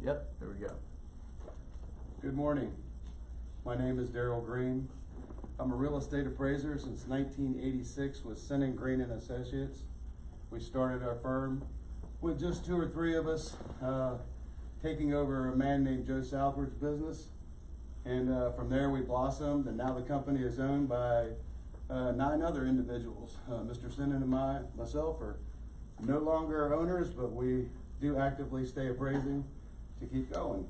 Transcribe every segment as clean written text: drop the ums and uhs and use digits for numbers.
Yep, there we go. Good morning. My name is Darrell Green. I'm a real estate appraiser since 1986 with Sinnen Green Associates. We started our firm with just 2 or 3 of us, taking over a man named Joe Southward's business. And from there we blossomed, and now the company is owned by 9 other individuals. Mr. Sinnen and myself are no longer owners, but we do actively stay appraising to keep going.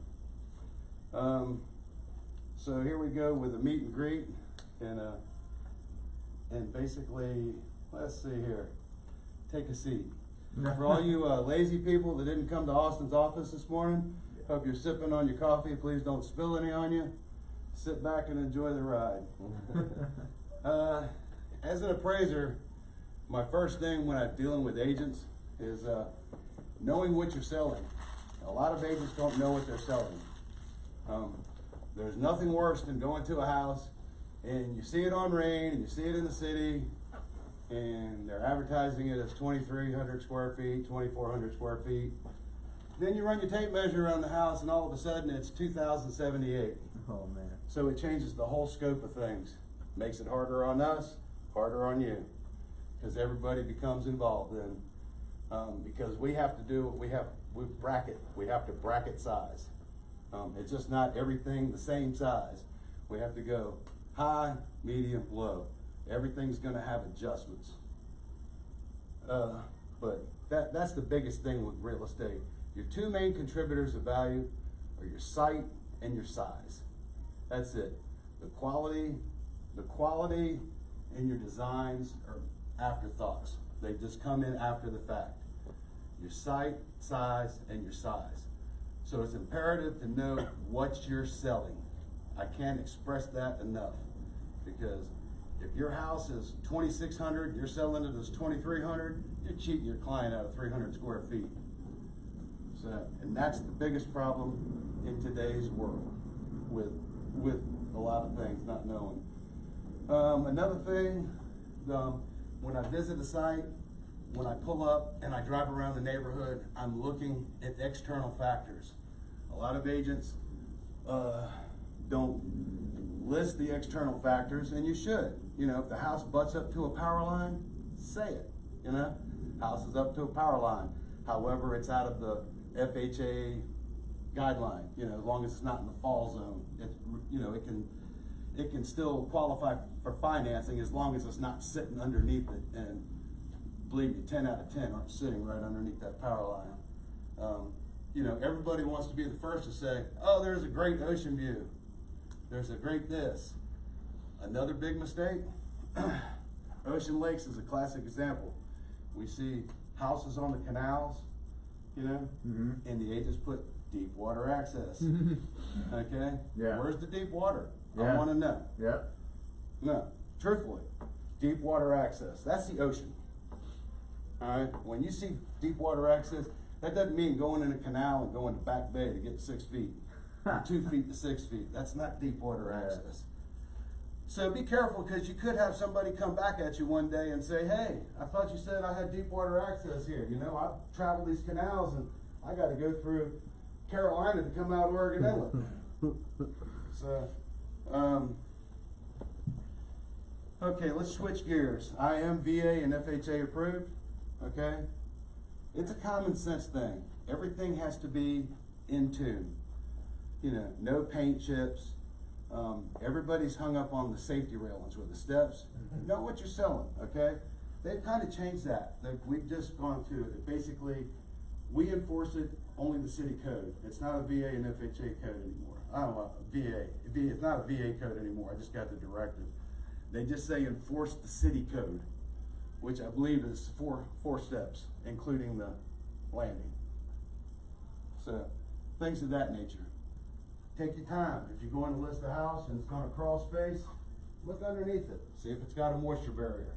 So here we go with a meet and greet, and basically, let's see here, take a seat. For all you lazy people that didn't come to Austin's office this morning, hope you're sipping on your coffee. Please don't spill any on you. Sit back and enjoy the ride. As an appraiser, my first thing when I'm dealing with agents is knowing what you're selling. A lot of agents don't know what they're selling. There's nothing worse than going to a house and you see it on Rain and you see it in the city and they're advertising it as 2,300 square feet, 2,400 square feet. Then you run your tape measure around the house and all of a sudden it's 2,078. Oh man. So it changes the whole scope of things. Makes it harder on us, harder on you, because everybody becomes involved in. Because we have to do what we have to bracket size. It's just not everything the same size. We have to go high, medium, low. Everything's going to have adjustments. But that's the biggest thing with real estate. Your 2 main contributors of value are your site and your size. That's it. The quality and your designs are afterthoughts. They just come in after the fact. Your site, size, and your size. So it's imperative to know what you're selling. I can't express that enough, because if your house is 2,600 and you're selling it as 2,300, you're cheating your client out of 300 square feet. So, and that's the biggest problem in today's world with a lot of things, not knowing. Another thing, when I visit a site, when I pull up and I drive around the neighborhood, I'm looking at external factors. A lot of agents don't list the external factors, and you should. You know, if the house butts up to a power line, say it. You know, house is up to a power line. However, it's out of the FHA guideline. You know, as long as it's not in the fall zone, it can still qualify for financing as long as it's not sitting underneath it. And believe me, 10 out of 10 aren't sitting right underneath that power line. You know, everybody wants to be the first to say, oh, there's a great ocean view. There's a great this. Another big mistake, Ocean Lakes is a classic example. We see houses on the canals, you know, and the agents put deep water access. Okay? Yeah. Where's the deep water? Yeah. I want to know. Yeah. No, truthfully, deep water access, that's the ocean. All right? When you see deep water access, that doesn't mean going in a canal and going to Back Bay to get 6 feet, or 2 feet to 6 feet. That's not deep water access. So be careful, because you could have somebody come back at you one day and say, hey, I thought you said I had deep water access here. You know, I've traveled these canals and I got to go through Carolina to come out of Oregon Inlet. So, okay, let's switch gears. I am VA and FHA approved, okay? It's a common sense thing. Everything has to be in tune. You know, no paint chips. Everybody's hung up on the safety railings with the steps. Know what you're selling, okay? They've kind of changed that. We've just gone to it. Basically, we enforce it only the city code. It's not a VA and FHA code anymore. I don't know, VA. It's not a VA code anymore. I just got the directive. They just say enforce the city code, which I believe is four steps, including the landing. So, things of that nature. Take your time. If you're going to list a house and it's going to crawl space, look underneath it. See if it's got a moisture barrier.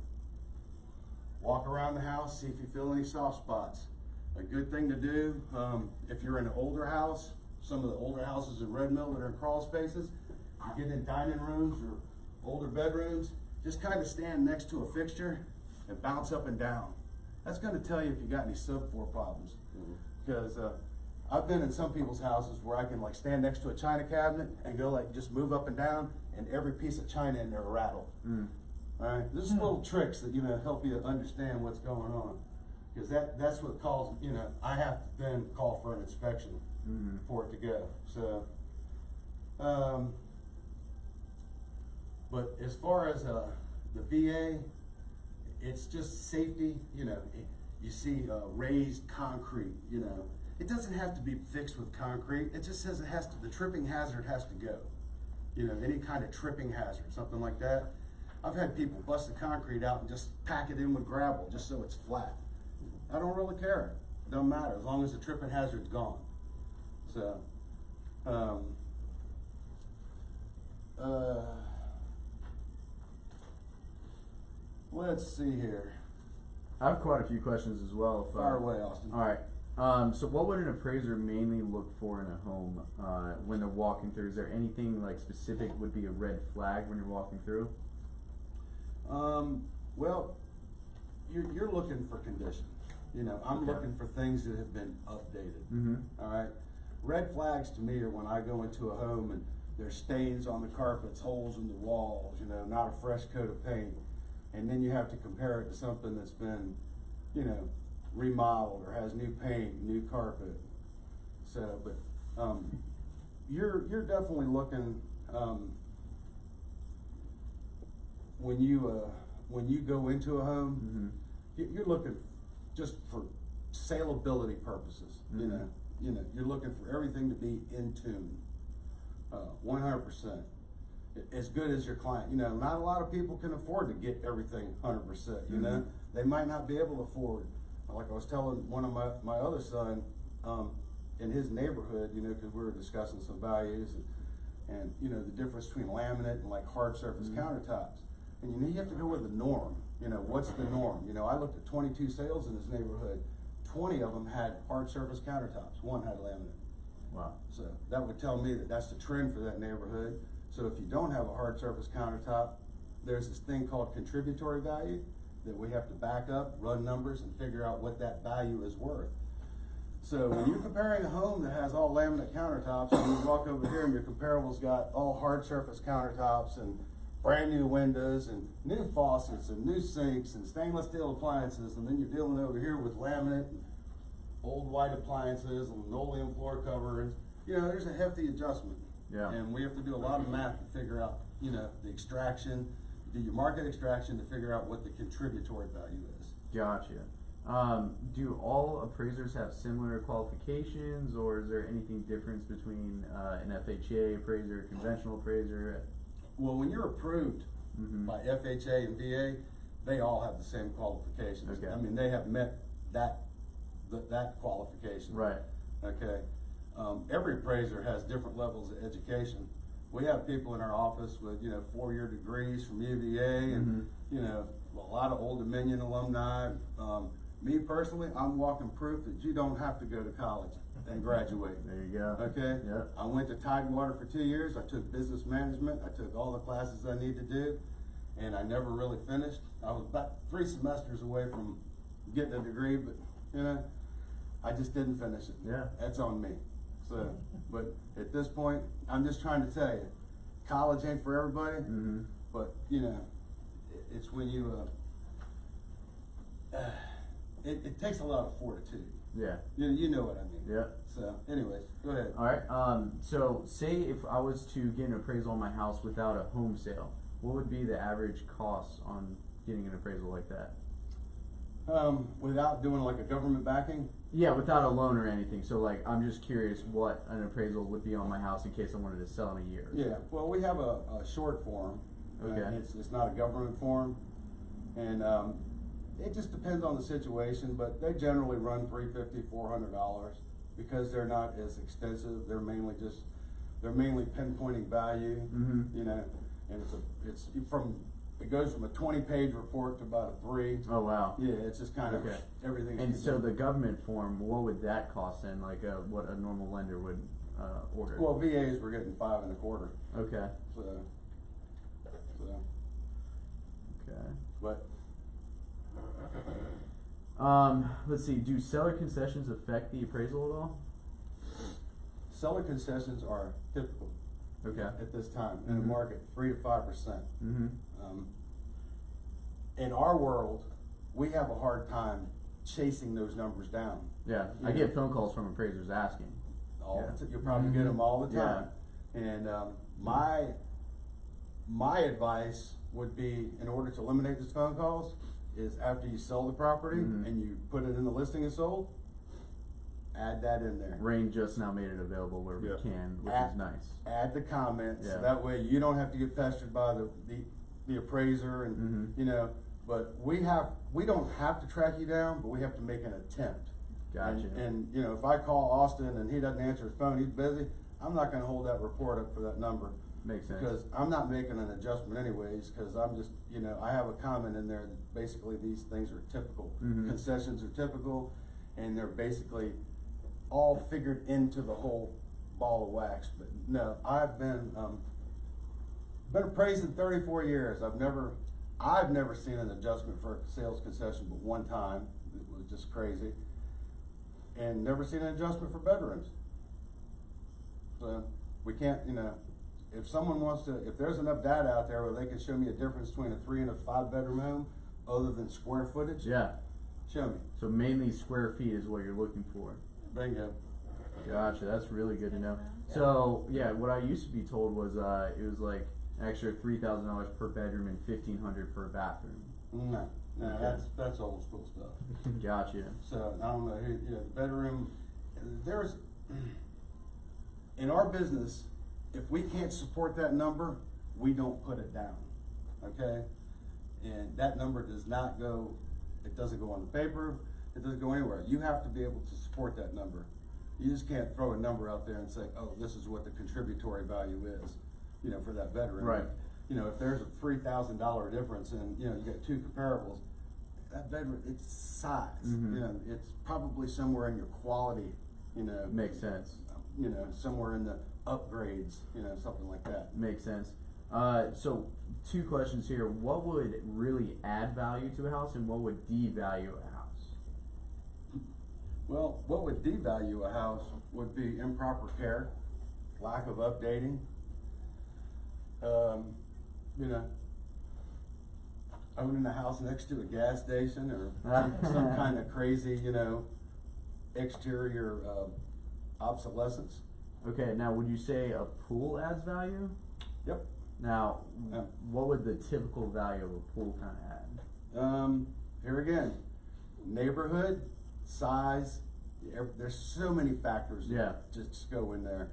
Walk around the house, see if you feel any soft spots. A good thing to do, if you're in an older house, some of the older houses in Red Mill that are in crawl spaces, you get in dining rooms or older bedrooms, just kind of stand next to a fixture and bounce up and down. That's going to tell you if you got any subfloor problems. Because I've been in some people's houses where I can like stand next to a china cabinet and go like just move up and down, and every piece of china in there will rattle. All right, this is little tricks that help you understand what's going on, because that's what calls I have to then call for an inspection for it to go. So, but as far as the VA, it's just safety. You see raised concrete. It doesn't have to be fixed with concrete. It just says the tripping hazard has to go. Any kind of tripping hazard, something like that. I've had people bust the concrete out and just pack it in with gravel just so it's flat. I don't really care. It doesn't matter as long as the tripping hazard's gone. So, let's see here. I have quite a few questions as well. Fire away, Austin. All right. So what would an appraiser mainly look for in a home when they're walking through? Is there anything like specific would be a red flag when you're walking through? Well, you're looking for condition. I'm looking for things that have been updated. All right. Red flags to me are when I go into a home and there's stains on the carpets, holes in the walls, not a fresh coat of paint. And then you have to compare it to something that's been, remodeled or has new paint, new carpet. So, but you're definitely looking when you go into a home, you're looking just for saleability purposes. You're looking for everything to be in tune, 100%. As good as your client. Not a lot of people can afford to get everything 100%. They might not be able to afford. Like I was telling one of my other son in his neighborhood, because we were discussing some values and the difference between laminate and like hard surface countertops. And you have to go with the norm. What's the norm? I looked at 22 sales in this neighborhood. 20 of them had hard surface countertops. One had laminate. Wow. So that would tell me that that's the trend for that neighborhood. So if you don't have a hard surface countertop, there's this thing called contributory value that we have to back up, run numbers, and figure out what that value is worth. So when you're comparing a home that has all laminate countertops, and you walk over here and your comparable's got all hard surface countertops and brand new windows and new faucets and new sinks and stainless steel appliances, and then you're dealing over here with laminate and old white appliances and linoleum floor cover, and there's a hefty adjustment. Yeah. And we have to do a lot of math to figure out, the extraction, do your market extraction to figure out what the contributory value is. Gotcha. Do all appraisers have similar qualifications, or is there anything different between an FHA appraiser, conventional appraiser? Well, when you're approved by FHA and VA, they all have the same qualifications. Okay. I mean, they have met that qualification. Right. Okay. Every appraiser has different levels of education. We have people in our office with 4-year degrees from UVA and a lot of Old Dominion alumni. Me personally, I'm walking proof that you don't have to go to college and graduate. There you go. Okay. Yeah. I went to Tidewater for 2 years. I took business management. I took all the classes I need to do, and I never really finished. I was about 3 semesters away from getting a degree, but I just didn't finish it. Yeah. That's on me. So, but at this point, I'm just trying to tell you, college ain't for everybody, but it's when you, it takes a lot of fortitude. Yeah. You know what I mean. Yeah. So, anyways, go ahead. All right. So say if I was to get an appraisal on my house without a home sale, what would be the average cost on getting an appraisal like that? Without doing like a government backing? Yeah, without a loan or anything. So like, I'm just curious what an appraisal would be on my house in case I wanted to sell in a year. Yeah, well, we have a short form. Okay. It's not a government form. And it just depends on the situation, but they generally run $350, $400 because they're not as extensive. They're mainly pinpointing value, and it goes from a 20-page report to about a 3. Oh wow. Yeah, it's just kind of everything. And so the government form, what would that cost then? Like what a normal lender would order? Well, VAs were getting 5 1/4. Okay. So. Okay. But. Let's see. Do seller concessions affect the appraisal at all? seller concessions are typical Okay. at this time in the Mhm. market, 3 to 5%. Mm-hmm. In our world, we have a hard time chasing those numbers down. Yeah, I Yeah. get phone calls from appraisers asking. Yeah. You'll probably get them all the Yeah. time. And my advice would be, in order to eliminate these phone calls, is after you sell the property Mhm. and you put it in the listing as sold, add that in there. Rain just now made it available where we can, which is nice. Add the comments, Yeah. so that way you don't have to get pestered by the appraiser and, Mhm. you know, but we don't have to track you down, but we have to make an attempt. Gotcha. And, you know, if I call Austin and he doesn't answer his phone, he's busy, I'm not gonna hold that report up for that number. Makes sense. Because I'm not making an adjustment anyways, cause I'm just, you know, I have a comment in there that basically these things are typical. Mhm. Concessions are typical, and they're basically all figured into the whole ball of wax. But no, I've been appraising 34 years. I've never seen an adjustment for a sales concession but one time. It was just crazy. And never seen an adjustment for bedrooms. So we can't, you know, if someone wants to, if there's enough data out there where they can show me a difference between a 3 and a 5 bedroom home, other than square footage, Yeah. show me. So mainly square feet is what you're looking for. Bingo. Gotcha, that's really good to know. So, yeah, what I used to be told was, it was like an extra $3,000 per bedroom and $1,500 per bathroom. No, Okay. that's old school stuff. Gotcha. So I don't know, you know, the bedroom, in our business, if we can't support that number, we don't put it down, okay? And that number does not go, it doesn't go on the paper, it doesn't go anywhere. You have to be able to support that number. You just can't throw a number out there and say, oh, this is what the contributory value is, you know, for that bedroom. Right. You know, if there's a $3,000 difference and, you know, you got two comparables, that bedroom, it's size, Mhm. you know, it's probably somewhere in your quality, you know. Makes sense. You know, somewhere in the upgrades, you know, something like that. Makes sense. So 2 questions here. What would really add value to a house and what would devalue a house? Well, what would devalue a house would be improper care, lack of updating, you know, owning a house next to a gas station or some kind of crazy, you know, exterior obsolescence. Okay, now would you say a pool adds value? Yep. Now, Yeah. what would the typical value of a pool kind of add? Here again, neighborhood, size, there's so many factors Yeah. that just go in there.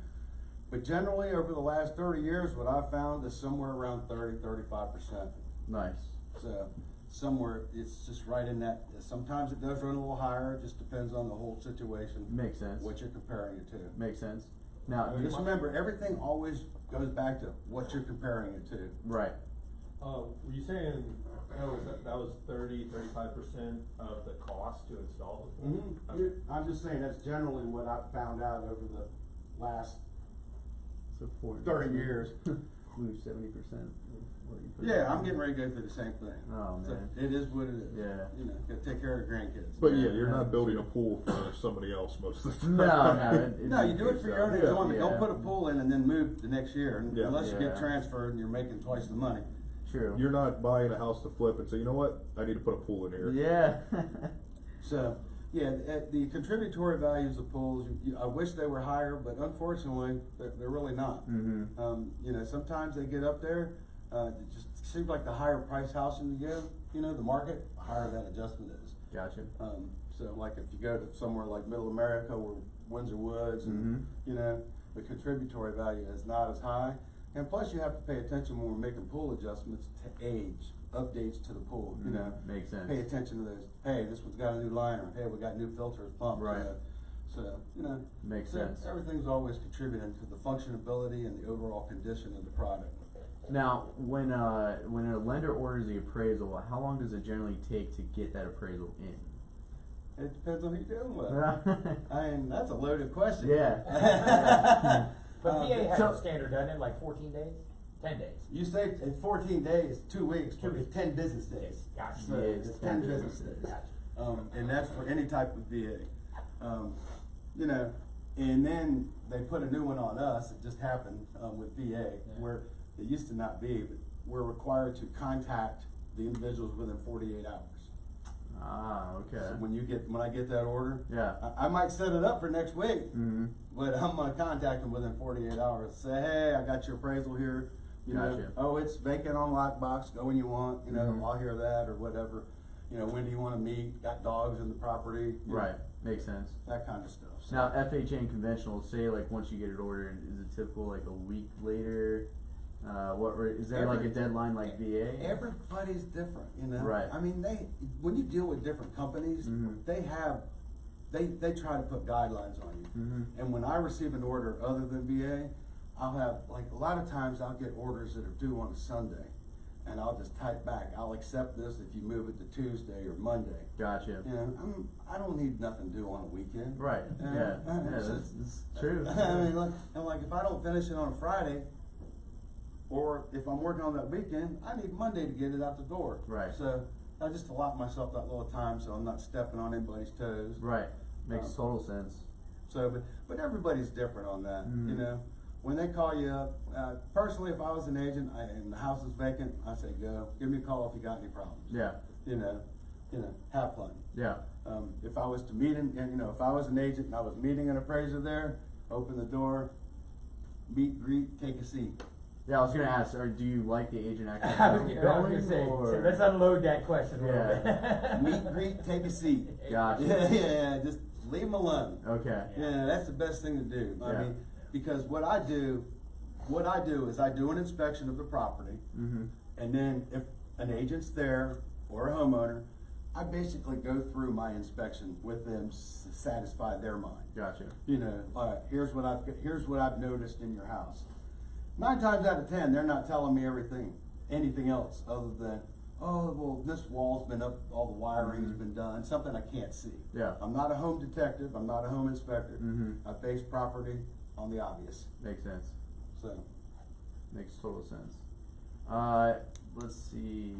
But generally, over the last 30 years, what I've found is somewhere around 35%. Nice. So somewhere, it's just right in that. Sometimes it does run a little higher, it just depends on the whole situation. Makes sense. What you're comparing it to. Makes sense. Now, Just remember, everything always goes back to what you're comparing it to. right. Were you saying, that was 35% of the cost to install the pool? Okay. I'm just saying, that's generally what I've found out over the last So 30 years. Lose 70%. Yeah, I'm getting ready to go through the same thing. Oh, So man. it is what it is. Yeah. You know, gotta take care of the grandkids. But yeah, you're not building a pool for somebody else most of the time. No. No, you do it for your own Yeah. enjoyment. Yeah. Don't put a pool in and then move the next year, Yeah. unless you get Yeah. transferred and you're making twice the money. True. You're not buying a house to flip and say, you know what, I need to put a pool in here. Yeah. So, yeah, the contributory values of pools, I wish they were higher, but unfortunately, they're really not. Mm-hmm. You know, sometimes they get up there, it just seems like the higher price house you go, you know, the market, the higher that adjustment is. Gotcha. So like if you go to somewhere like Middle America or Windsor Woods and, Mhm. you know, the contributory value is not as high. And plus you have to pay attention when we're making pool adjustments to age, updates to the pool, you know. Makes sense. Pay attention to those, hey, this one's got a new liner, hey, we got new filters, pumps. Right. So, you know. Makes so sense. Everything's always contributing to the functionability and the overall condition of the product. Now, when a lender orders the appraisal, how long does it generally take to get that appraisal in? It depends on who you're dealing with. I mean, that's a loaded question. Yeah. But VA has so- a standard, doesn't it, like 14 days? 10 days? You say it's 14 days, 2 weeks, but it's 10 business days. Gotcha. So Yeah, it's 10 business days. Gotcha. And that's for any type of VA. You know, And then they put a new one on us, it just happened, with VA, where it used to not be, but we're required to contact the individuals within 48 hours. Ah, okay. So when I get that order, Yeah. I might set it up for next week, Mm-hmm. but I'm gonna contact them within 48 hours, say, hey, I got your appraisal here, you know, Gotcha. oh, it's vacant on lockbox, go when you want, you know, Mhm. I'll hear that, or whatever. You know, when do you wanna meet, got dogs in the property, you know, Right. Makes sense. that kind of stuff. So, Now, FHA and conventional, say like once you get it ordered, is it typical like a week later? Is there like a deadline like VA? everybody's different, you know? Right. I mean, when you deal with different companies, Mhm. they try to put guidelines on you. Mhm. And when I receive an order other than VA, I'll have, like, a lot of times I'll get orders that are due on a Sunday, and I'll just type back, I'll accept this if you move it to Tuesday or Monday. Gotcha. You know, I don't need nothing due on a weekend. Right. Yeah. It's That's true. I mean, like if I don't finish it on a Friday, or if I'm working on that weekend, I need Monday to get it out the door. Right. So I just allot myself that little time so I'm not stepping on anybody's toes. Right. Makes total sense. So, but everybody's different on that, Mhm. you know. When they call you up, personally, if I was an agent and the house is vacant, I say go. Give me a call if you got any problems. Yeah. You know, have fun. Yeah. If I was to meet if I was an agent and I was meeting an appraiser there, open the door, meet, greet, take a seat. Yeah, I was gonna ask, do you like the agent actually I was gonna say, or? let's unload that question a little Yeah. bit. Meet, greet, take a seat. Gotcha. Yeah, just leave them alone. Okay. Yeah, that's the best thing to do. I Yeah. mean, because what I do is I do an inspection of the property, Mm-hmm. and then if an agent's there or a homeowner, I basically go through my inspection with them, satisfy their mind. Gotcha. You know, all right, here's what I've noticed in your house. 9 times out of 10, they're not telling me anything else other than, oh, well, this wall's been up, all the wiring's been done, something I can't see. Yeah. I'm not a home detective, I'm not a home inspector. Mhm. I base property on the obvious, Makes sense. so. Makes total sense. Let's see.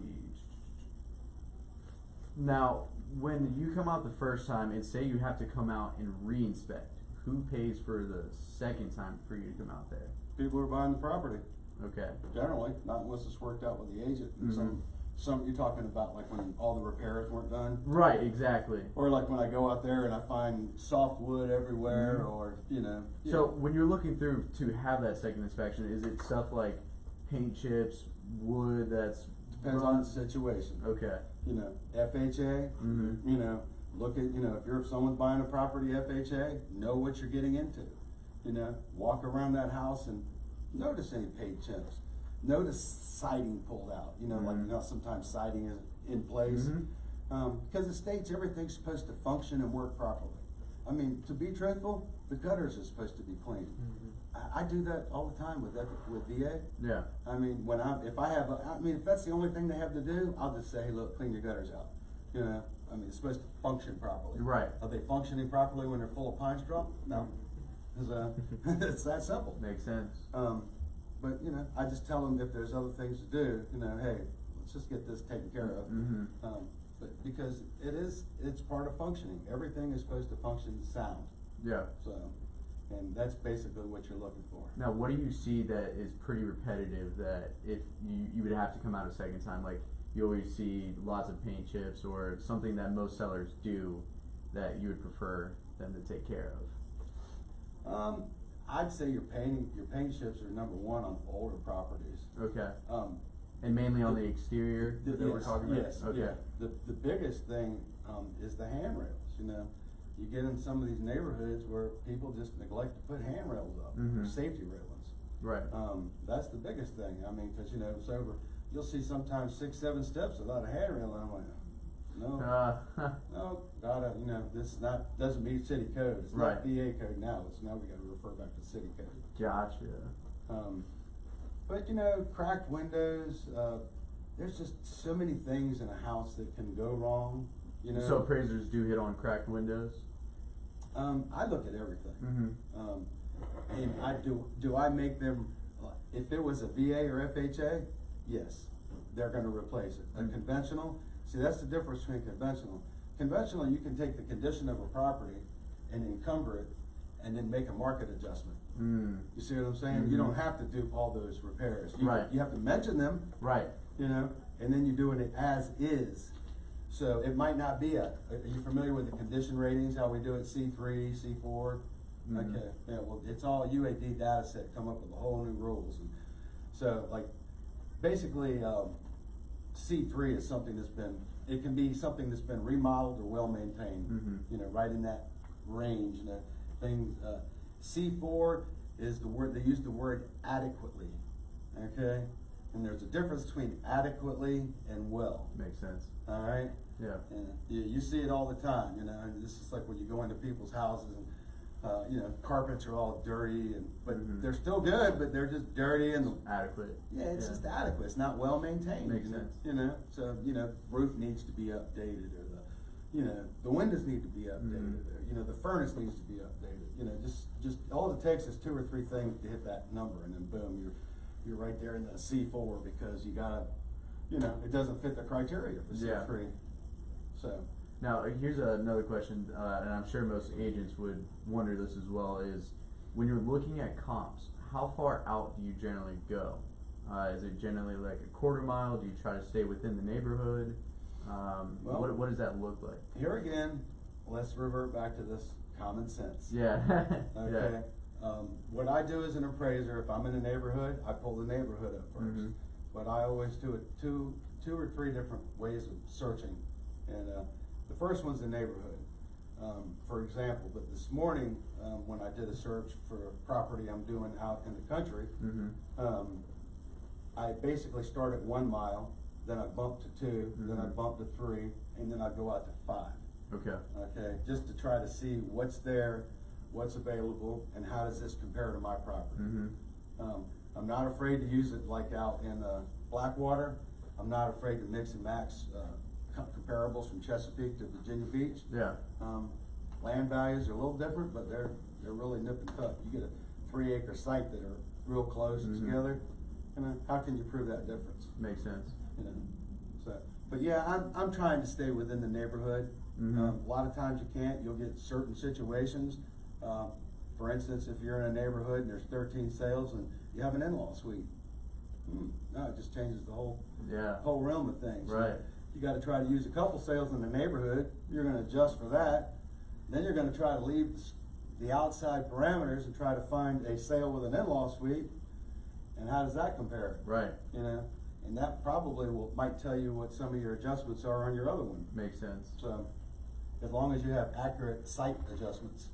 Now, when you come out the first time and say you have to come out and re-inspect, who pays for the second time for you to come out there? People are buying the property, Okay. generally, not unless it's worked out with the agent. And Mhm. some you're talking about like when all the repairs weren't done, Right, exactly. or like when I go out there and I find softwood everywhere, Mhm. or you know. So when you're looking through to have that second inspection, is it stuff like paint chips, wood that's Depends on the situation. Okay. You know, FHA. Mhm. You know, look at if someone's buying a property FHA, know what you're getting into. You know, walk around that house and notice any paint chips. Notice siding pulled out. You know, like sometimes siding is in place. Mhm. Because it states everything's supposed to function and work properly. I mean, to be truthful, the gutters are supposed to be clean. I do that all the time with VA. Yeah. I mean, if that's the only thing they have to do, I'll just say, hey, look, clean your gutters out. You know, I mean, it's supposed to function properly. Right. Are they functioning properly when they're full of pine straw? No. It's that simple. Makes sense. But, you know, I just tell them if there's other things to do, you know, hey, let's just get this taken care of. Mhm. But because it's part of functioning. Everything is supposed to function sound. Yeah. So, and that's basically what you're looking for. Now, what do you see that is pretty repetitive that if you would have to come out a second time, like you always see lots of paint chips or something that most sellers do that you would prefer them to take care of? I'd say your paint chips are number one on older properties. Okay. And mainly on the exterior that we're talking about? Yes, Okay. yeah. The biggest thing, is the handrails, you know. You get in some of these neighborhoods where people just neglect to put handrails up, or safety railings. Right. That's the biggest thing, I mean, cause you know, you'll see sometimes 6, 7 steps without a handrail, and I'm like, no, gotta, you know, doesn't meet city code, it's not Right. VA code now, now we gotta refer back to city code. Gotcha. But you know, cracked windows, there's just so many things in a house that can go wrong, you know. So appraisers do hit on cracked windows? I look at everything. Mm-hmm. And do I make them, if it was a VA or FHA, yes, they're gonna replace it. A conventional, see, that's the difference between conventional. Conventional, you can take the condition of a property and encumber it and then make a market adjustment. Mm. You see what I'm saying? Mhm. You don't have to do all those repairs. Right. You have to mention them, Right. you know, and then you're doing it as is. So it might not be are you familiar with the condition ratings, how we do it, C3, C4? Mhm. Okay, yeah, well, it's all UAD data set, come up with a whole new rules. And so, like, basically, C3 is something that's been, it can be something that's been remodeled or well-maintained, Mhm. you know, right in that range, and thing. C4 is the word, they use the word adequately, okay? And there's a difference between adequately and well, Makes sense. all right? Yeah. And you see it all the time, you know, and this is like when you go into people's houses and, you know, carpets are all dirty and, but Mhm. they're still good, but they're just dirty and, Adequate. yeah, it's just adequate, it's not well maintained. Makes you know, sense. You know, so, you know, roof needs to be updated, or you know, the windows need to be updated, Mhm. or, you know, the furnace needs to be updated, you know, just, all it takes is 2 or 3 things to hit that number, and then boom, you're right there in the C4, because you gotta, you know, it doesn't fit the criteria for Yeah. C3, so. Now, here's another question, and I'm sure most agents would wonder this as well, is when you're looking at comps, how far out do you generally go? Is it generally like a quarter mile? Do you try to stay within the neighborhood? Well- What does that look like? Here again, let's revert back to this common sense. Yeah. Okay, what I do as an appraiser, if I'm in a neighborhood, I pull the neighborhood up first. Mhm. But I always do it two or three different ways of searching. And, the first one's the neighborhood. For example, but this morning, when I did a search for a property I'm doing out in the country, Mm-hmm. I basically start at 1 mile, then I bump to 2, then I Mhm. bump to 3, and then I go out to 5. Okay. Okay, just to try to see what's there, what's available, and how does this compare to my property. Mm-hmm. I'm not afraid to use it like out in Blackwater. I'm not afraid to mix and match comparables from Chesapeake to Virginia Beach. Yeah. Land values are a little different, but they're really nip and tuck. You get a 3-acre site that are real close Mhm. together, you know, how can you prove that difference? Makes sense. You know, so, but yeah, I'm trying to stay within the neighborhood. Mhm. A lot of times you can't, you'll get certain situations. For instance, if you're in a neighborhood and there's 13 sales and you have an in-law suite, no, it just changes the whole Yeah. realm of things. Right. You gotta try to use a couple sales in the neighborhood, you're gonna adjust for that, then you're gonna try to leave the outside parameters and try to find a sale with an in-law suite, and how does that compare? Right. You know, and that probably might tell you what some of your adjustments are on your other one. Makes sense. So, as long as you have accurate site adjustments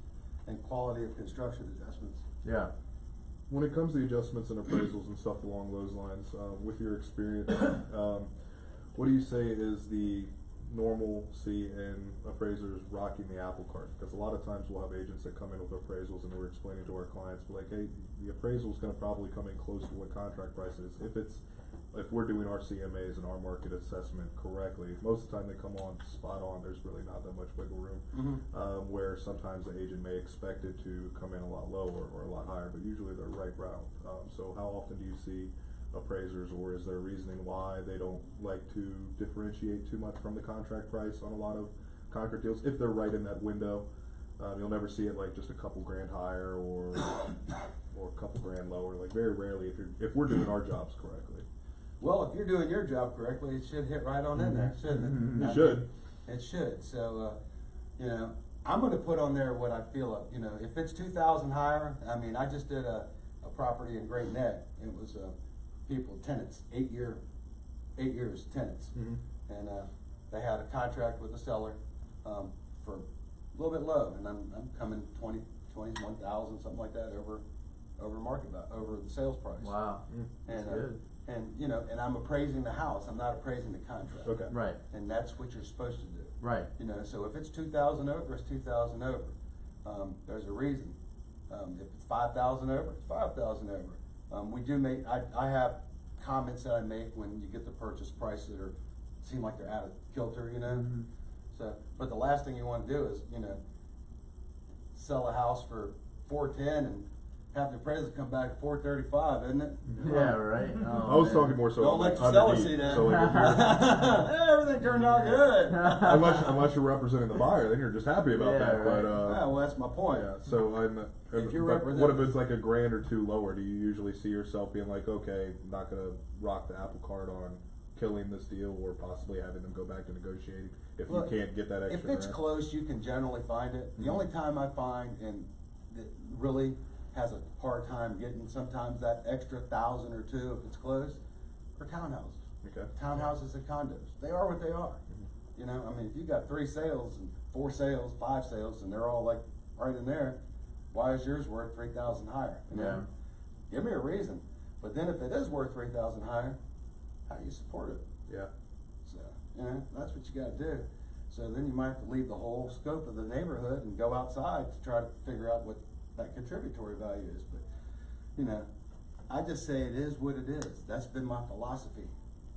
and quality of construction adjustments. Yeah. When it comes to adjustments and appraisals and stuff along those lines, with your experience, what do you say is the normalcy in appraisers rocking the apple cart? Because a lot of times we'll have agents that come in with appraisals and we're explaining to our clients, we're like, hey, the appraisal is gonna probably come in close to what contract price is. If we're doing our CMAs and our market assessment correctly, most of the time they come on spot on, there's really not that much wiggle room. Where sometimes the agent may expect it to come in a lot lower or a lot higher, but usually they're right round. So how often do you see appraisers, or is there reasoning why they don't like to differentiate too much from the contract price on a lot of contract deals, if they're right in that window? You'll never see it like just a couple grand higher or a couple grand lower, like very rarely if we're doing our jobs correctly. Well, if you're doing your job correctly, it should hit right on in there, shouldn't it? Mhm. It should. It should, so, you know, I'm gonna put on there what I feel, you know, if it's 2,000 higher, I mean, I just did a property in Great Neck, it was, tenants, 8 years tenants. And, they had a contract with the seller, for a little bit low, and I'm coming 21,000, something like that, over market, over the sales price. Wow. And, That's good. and, you know, and I'm appraising the house, I'm not appraising the contract. Okay. Right. And that's what you're supposed to do. Right. You know, so if it's 2,000 over, it's 2,000 over. There's a reason. If it's 5,000 over, it's 5,000 over. We do make, I have comments that I make when you get the purchase price that seem like they're out of kilter, you know? Mhm. So, but the last thing you wanna do is, you know, sell a house for 410 and have the appraisal come back at 435, isn't it? Yeah, right. I was talking more so. Don't like, let your seller underneath. see that. So like if you're, Everything turned out good. unless you're representing the buyer, then you're just happy about Yeah, that. right. But Yeah, well, that's my point. yeah. So If you're but what if representing- it's like a grand or two lower? Do you usually see yourself being like, okay, I'm not gonna rock the apple cart on killing this deal, or possibly having them go back to negotiating if Look, you can't get that extra? If it's grand? close, you can generally find it. The Mhm. only time I find, and that really has a hard time getting sometimes that extra 1,000 or 2 if it's close, are townhouses. Okay. Townhouses and condos. They are what they are. You know, I mean, if you got 3 sales and 4 sales, 5 sales, and they're all like right in there, why is yours worth 3,000 higher? You know? Yeah. Give me a reason. But then if it is worth 3,000 higher, how do you support it? Yeah. So, you know, that's what you gotta do. So then you might have to leave the whole scope of the neighborhood and go outside to try to figure out what that contributory value is. But, you know, I just say it is what it is. That's been my philosophy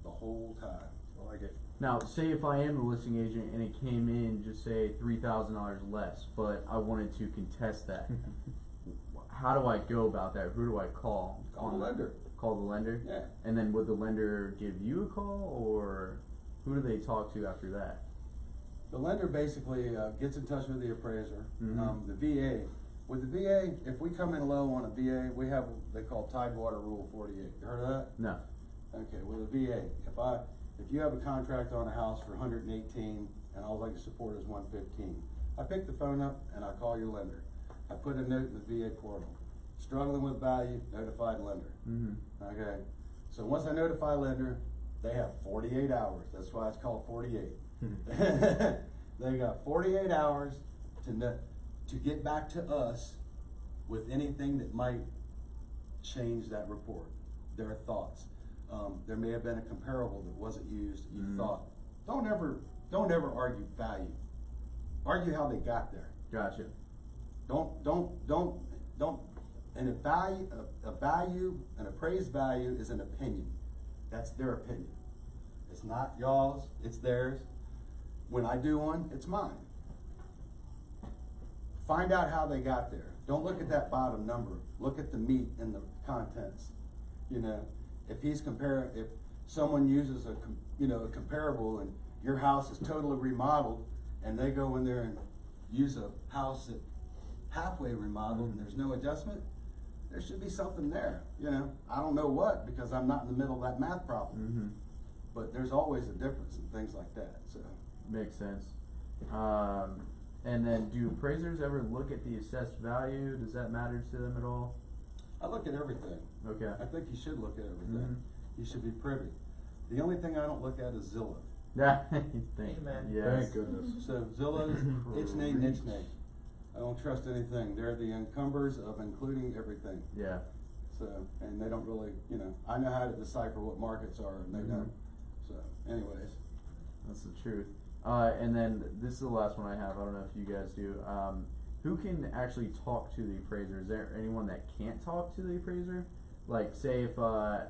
the whole time. I like it. Now, say if I am the listing agent and it came in, just say $3,000 less, but I wanted to contest that. How do I go about that? Who do I call? Call the lender. Call the lender? Yeah. And then would the lender give you a call, or who do they talk to after that? The lender basically gets in touch with the appraiser. Mhm. The VA, with the VA, if we come in low on a VA, we have what they call Tidewater Rule 48. You heard of that? No. Okay, with a VA, if you have a contract on a house for 118 and all I can support is 115, I pick the phone up and I call your lender. I put a note in the VA portal. Struggling with value, notified lender. Mm-hmm. Okay, so once I notify lender, they have 48 hours. That's why it's called 48. They got 48 hours to get back to us with anything that might change that report, their thoughts. There may have been a comparable that wasn't used, you Mhm. thought. Don't ever argue value. Argue how they got there. Gotcha. Don't, and a value, an appraised value is an opinion. That's their opinion. It's not y'all's, it's theirs. When I do one, it's mine. Find out how they got there. Don't look at that bottom number. Look at the meat and the contents. You know, if someone uses a comparable and your house is totally remodeled and they go in there and use a house that halfway remodeled and there's no adjustment, there should be something there, you know. I don't know what, because I'm not in the middle of that math problem. Mm-hmm. But there's always a difference in things like that, so. Makes sense. And then do appraisers ever look at the assessed value? Does that matter to them at all? I look at everything. Okay. I think you should look at everything. Mhm. You should be privy. The only thing I don't look at is Zillow. Yeah. Amen. Yes. Thank goodness. So Zillow, it's name, niche name. I don't trust anything. They're the encumbers of including everything. Yeah. So, and they don't really, you know, I know how to decipher what markets are and they Mhm. don't. So, anyways. That's the truth. And then this is the last one I have. I don't know if you guys do. Who can actually talk to the appraiser? Is there anyone that can't talk to the appraiser? Like, say if I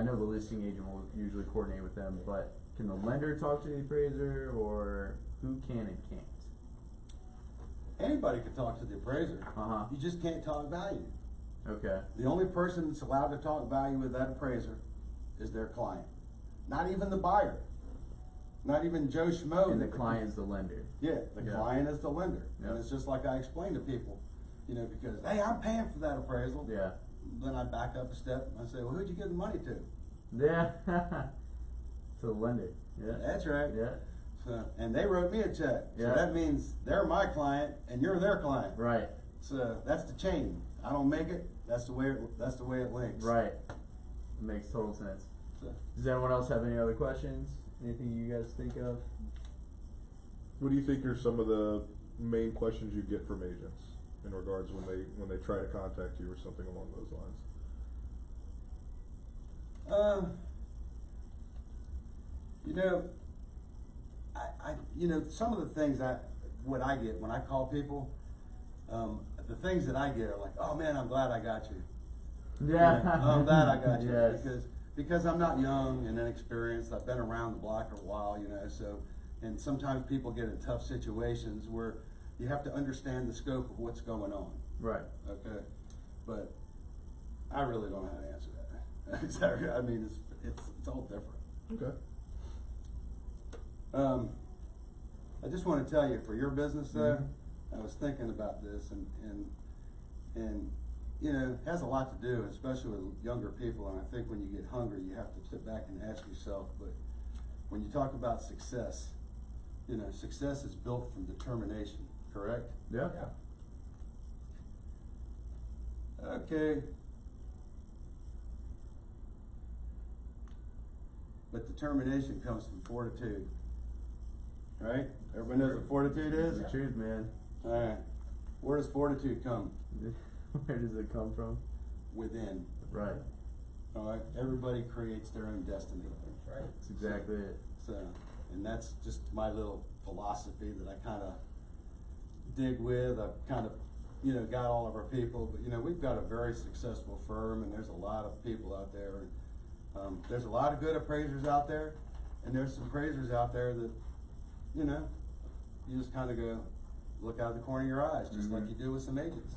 know the listing agent will usually coordinate with them, but can the lender talk to the appraiser, or who can and can't? Anybody can talk to the appraiser. Uh-huh. You just can't talk value. Okay. The only person that's allowed to talk value with that appraiser is their client. Not even the buyer. Not even Joe Schmo. And the client's the lender. Yeah, the Yeah. client is the lender. Yeah. And it's just like I explain to people, you know, because, hey, I'm paying for that appraisal. Yeah. Then I back up a step and I say, well, who'd you give the money to? Yeah. To the lender. Yeah. That's right. Yeah. So, and they wrote me a check. Yeah. So that means they're my client and you're their client. Right. So that's the chain. I don't make it. That's the way it links. Right. Makes total sense. So, Does anyone else have any other questions? Anything you guys think of? What do you think are some of the main questions you get from agents in regards when they try to contact you or something along those lines? you know, some of the things what I get when I call people, the things that I get are like, oh man, I'm glad I got you. Yeah. You know, I'm glad I got you. Yes. Because I'm not young and inexperienced. I've been around the block for a while, you know, so, and sometimes people get in tough situations where you have to understand the scope of what's going on. Right. Okay. but I really don't know how to answer that. Exactly. I mean, it's all different. Okay. I just want to tell you, for your business though, I was thinking about this, and you know, it has a lot to do, especially with younger people. And I think when you get hungry, you have to sit back and ask yourself. But when you talk about success, you know, success is built from determination. Correct? Yeah. Okay. But determination comes from fortitude. Right? Everybody knows what fortitude is? It's the truth, man. Alright. Where does fortitude come? Where does it come from? Within. Right. Alright? Everybody creates their own destiny. Right. That's exactly it. So, and that's just my little philosophy that I kind of dig with. I've kind of, you know, got all of our people, but you know, we've got a very successful firm, and there's a lot of people out there. There's a lot of good appraisers out there, and there's some appraisers out there that, you know, you just kind of go, look out of the corner of your eyes, just like you do with some agents.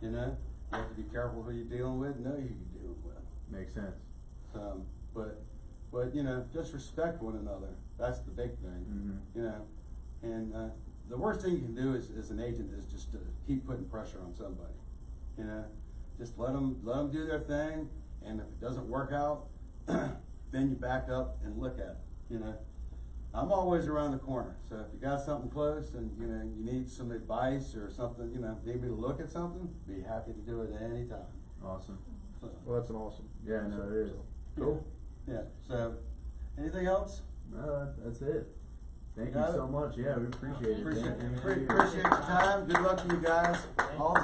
You know, you have to be careful who you're dealing with, know who you're dealing with. Makes sense. But you know, just respect one another. That's the big thing. You know, and the worst thing you can do as an agent is just to keep putting pressure on somebody. You know, just let them do their thing, and if it doesn't work out, then you back up and look at it. You know, I'm always around the corner, so if you got something close and you know you need some advice or something, you know, need me to look at something, be happy to do it at any time. Awesome. So, Well, that's an awesome. Yeah, no, it is. Cool. yeah. So, anything else? No, that's it. Thank you Got it? so much. Yeah, we appreciate it. Appreciate Thank you. appreciate your time. Good luck to you guys. All